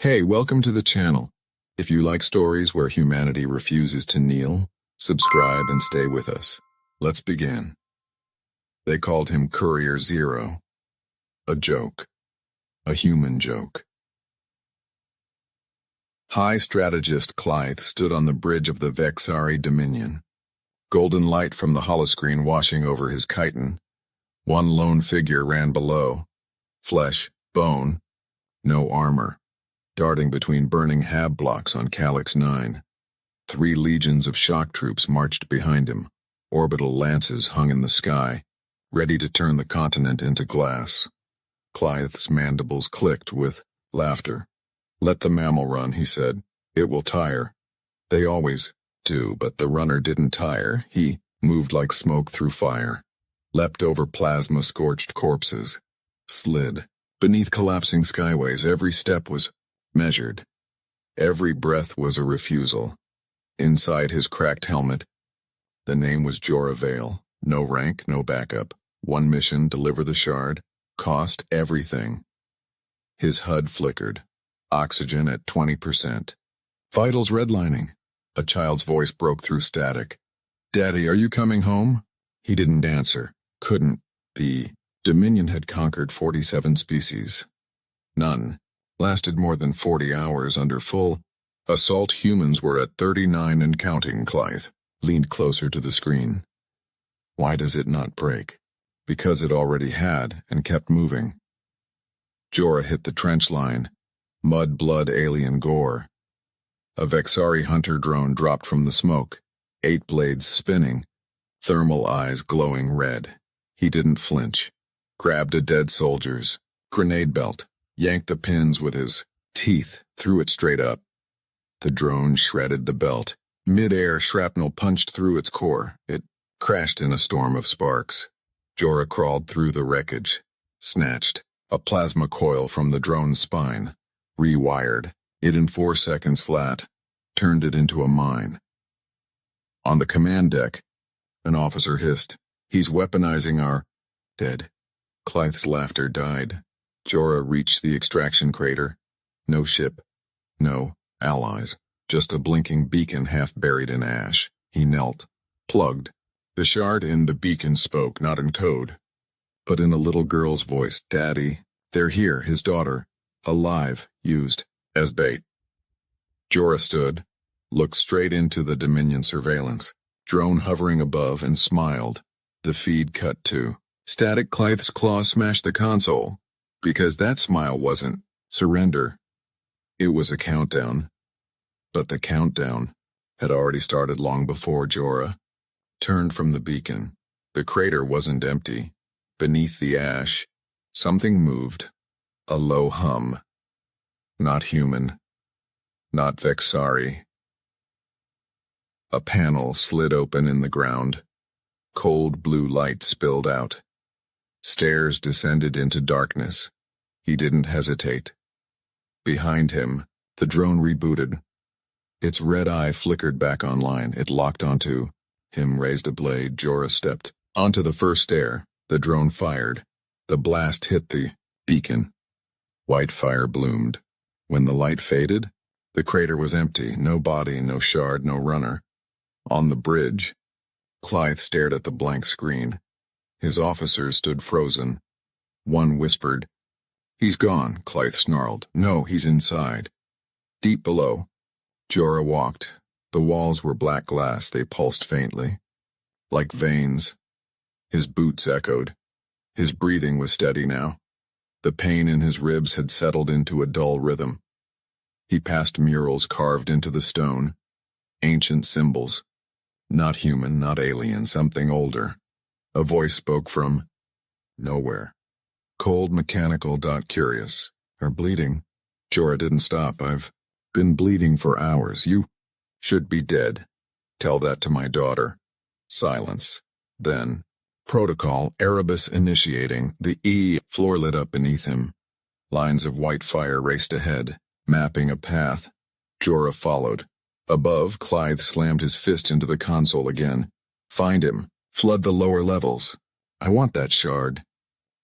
Hey, welcome to the channel. If you like stories where humanity refuses to kneel, subscribe and stay with us. Let's begin. They called him Courier Zero. A joke. A human joke. High strategist Clythe stood on the bridge of the Vexari Dominion. Golden light from the holoscreen washing over his chiton. One lone figure ran below. Flesh, bone, no armor. Darting between burning hab blocks on Calyx 9. 3 legions of shock troops marched behind him. Orbital lances hung in the sky, ready to turn the continent into glass. Clythe's mandibles clicked with laughter. "Let the mammal run," he said. "It will tire." They always do, but the runner didn't tire. He moved like smoke through fire. Leapt over plasma-scorched corpses. Slid. Beneath collapsing skyways, every step was measured. Every breath was a refusal. Inside his cracked helmet, the name was Jorah Vale. No rank, no backup. One mission, deliver the shard. Cost everything. His HUD flickered. Oxygen at 20%. Vitals redlining. A child's voice broke through static. "Daddy, are you coming home?" He didn't answer. Couldn't. The Dominion had conquered 47 species. None lasted more than 40 hours under full assault. Humans were at 39 and counting. Clythe leaned closer to the screen. Why does it not break? Because it already had, and kept moving. Jorah hit the trench line. Mud, blood, alien gore. A Vexari hunter drone dropped from the smoke, 8 blades spinning, thermal eyes glowing red. He didn't flinch. Grabbed a dead soldier's grenade belt, yanked the pins with his teeth, threw it straight up. The drone shredded the belt. Mid-air shrapnel punched through its core. It crashed in a storm of sparks. Jorah crawled through the wreckage, snatched a plasma coil from the drone's spine, rewired it in 4 seconds flat, turned it into a mine. On the command deck, an officer hissed, "He's weaponizing our..." Dead. Clythe's laughter died. Jorah reached the extraction crater. No ship. No allies. Just a blinking beacon half buried in ash. He knelt. Plugged. The shard in the beacon spoke, not in code, but in a little girl's voice. "Daddy, they're here," his daughter. Alive, used as bait. Jorah stood, looked straight into the Dominion surveillance, drone hovering above, and smiled. The feed cut to static. Clythe's claws smashed the console. Because that smile wasn't surrender. It was a countdown. But the countdown had already started long before Jorah turned from the beacon. The crater wasn't empty. Beneath the ash, something moved. A low hum. Not human. Not Vexari. A panel slid open in the ground. Cold blue light spilled out. Stairs descended into darkness. He didn't hesitate. Behind him, the drone rebooted. Its red eye flickered back online. It locked onto him, raised a blade. Jorah stepped onto the first stair. The drone fired. The blast hit the beacon. White fire bloomed. When the light faded, the crater was empty. No body, no shard, no runner. On the bridge, Clythe stared at the blank screen. His officers stood frozen. One whispered, "He's gone," Clythe snarled. "No, he's inside." Deep below, Jorah walked. The walls were black glass. They pulsed faintly, like veins. His boots echoed. His breathing was steady now. The pain in his ribs had settled into a dull rhythm. He passed murals carved into the stone. Ancient symbols. Not human, not alien, something older. A voice spoke from nowhere. "Cold mechanical. Curious. Are bleeding?" Jorah didn't stop. "I've been bleeding for hours. You should be dead. Tell that to my daughter." Silence. Then, protocol, Erebus initiating. The floor lit up beneath him. Lines of white fire raced ahead, mapping a path. Jorah followed. Above, Clythe slammed his fist into the console again. "Find him. Flood the lower levels. I want that shard."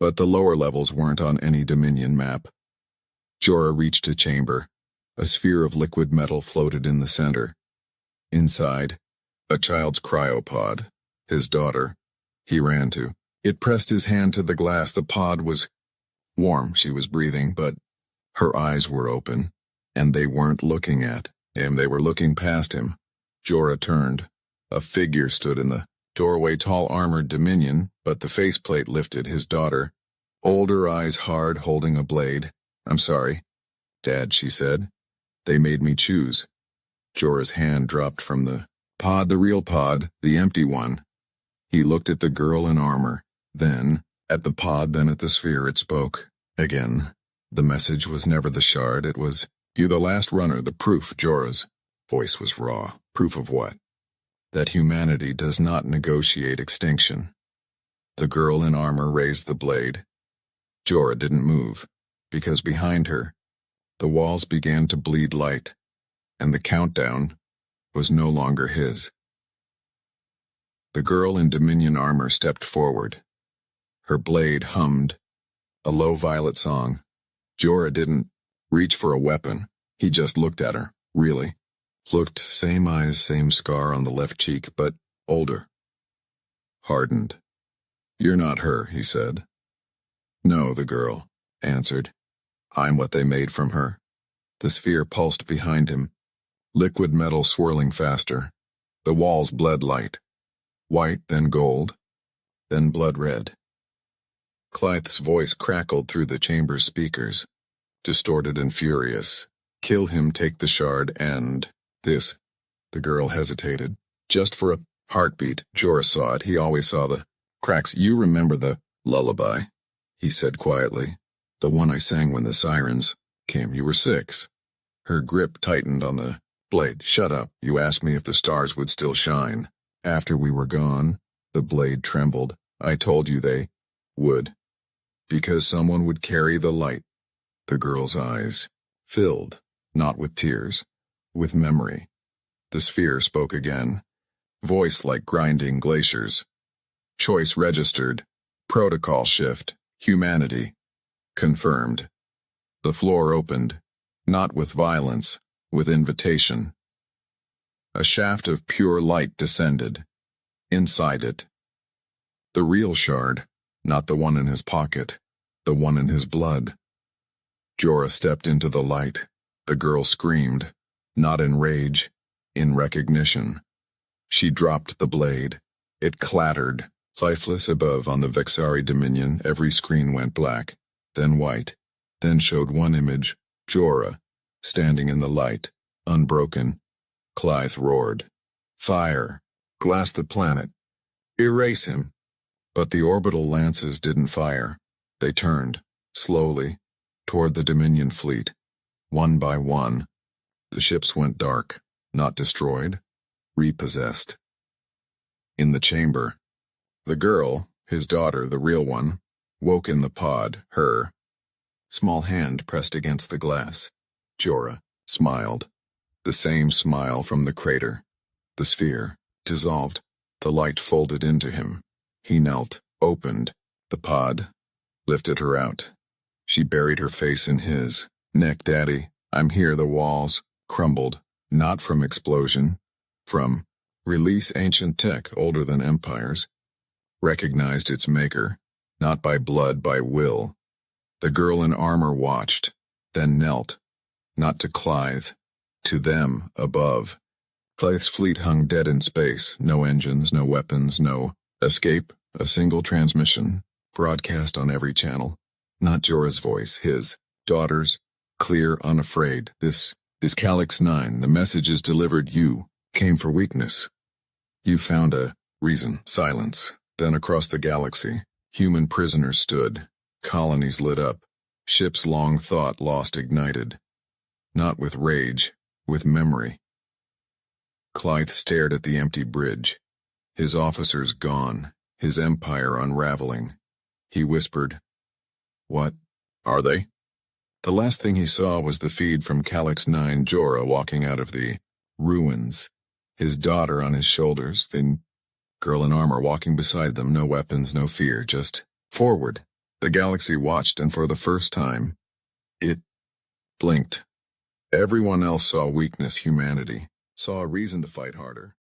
But the lower levels weren't on any Dominion map. Jorah reached a chamber. A sphere of liquid metal floated in the center. Inside, a child's cryopod, his daughter. He ran to. It pressed his hand to the glass. The pod was warm. She was breathing, but her eyes were open, and they weren't looking at him. They were looking past him. Jorah turned. A figure stood in the doorway, tall, armored Dominion, but the faceplate lifted. His daughter, older, eyes hard, holding a blade. "I'm sorry, Dad," she said. "They made me choose." Jorah's hand dropped from the pod, the real pod, the empty one. He looked at the girl in armor, then at the pod, then at the sphere. It spoke again. The message was never the shard. It was, "You, the last runner, the proof." Jorah's voice was raw. Proof of what? That humanity does not negotiate extinction. The girl in armor raised the blade. Jorah didn't move, because behind her, the walls began to bleed light, and the countdown was no longer his. The girl in Dominion armor stepped forward. Her blade hummed a low violet song. Jorah didn't reach for a weapon. He just looked at her, really. Looked, same eyes, same scar on the left cheek, but older. Hardened. "You're not her," he said. "No," the girl answered. "I'm what they made from her." The sphere pulsed behind him. Liquid metal swirling faster. The walls bled light. White, then gold, then blood red. Clythe's voice crackled through the chamber's speakers, distorted and furious. "Kill him, take the shard, and this." The girl hesitated. Just for a heartbeat. Jorah saw it. He always saw the cracks. "You remember the lullaby," he said quietly. "The one I sang when the sirens came. You were 6. Her grip tightened on the blade. "Shut up. You asked me if the stars would still shine after we were gone." The blade trembled. "I told you they would. Because someone would carry the light." The girl's eyes filled, not with tears, with memory. The sphere spoke again. Voice like grinding glaciers. "Choice registered. Protocol shift. Humanity confirmed." The floor opened, not with violence, with invitation. A shaft of pure light descended. Inside it, the real shard, not the one in his pocket, the one in his blood. Jorah stepped into the light. The girl screamed, not in rage, in recognition. She dropped the blade. It clattered, lifeless above on the Vexari Dominion. Every screen went black, then white, then showed one image, Jorah, standing in the light, unbroken. Clythe roared. "Fire! Glass the planet! Erase him!" But the orbital lances didn't fire. They turned, slowly, toward the Dominion fleet. One by one, the ships went dark, not destroyed, repossessed. In the chamber, the girl, his daughter, the real one, woke in the pod. Her small hand pressed against the glass. Jorah smiled. The same smile from the crater. The sphere dissolved. The light folded into him. He knelt, opened the pod, lifted her out. She buried her face in his neck. "Daddy, I'm here." The walls crumbled, not from explosion, from release. Ancient tech, older than empires, recognized its maker, not by blood, by will. The girl in armor watched, then knelt, not to Clythe, to them above. Clythe's fleet hung dead in space, no engines, no weapons, no escape, a single transmission, broadcast on every channel. Not Jorah's voice, his daughter's, clear, unafraid. "This is Calyx 9. The message is delivered. You came for weakness. You found a reason." Silence. Then across the galaxy, human prisoners stood. Colonies lit up. Ships long thought lost ignited. Not with rage, with memory. Clythe stared at the empty bridge. His officers gone, his empire unraveling. He whispered, "What are they?" The last thing he saw was the feed from Calyx 9, Jorah walking out of the ruins, his daughter on his shoulders, the girl in armor walking beside them, no weapons, no fear, just forward. The galaxy watched, and for the first time, it blinked. Everyone else saw weakness, humanity, saw a reason to fight harder.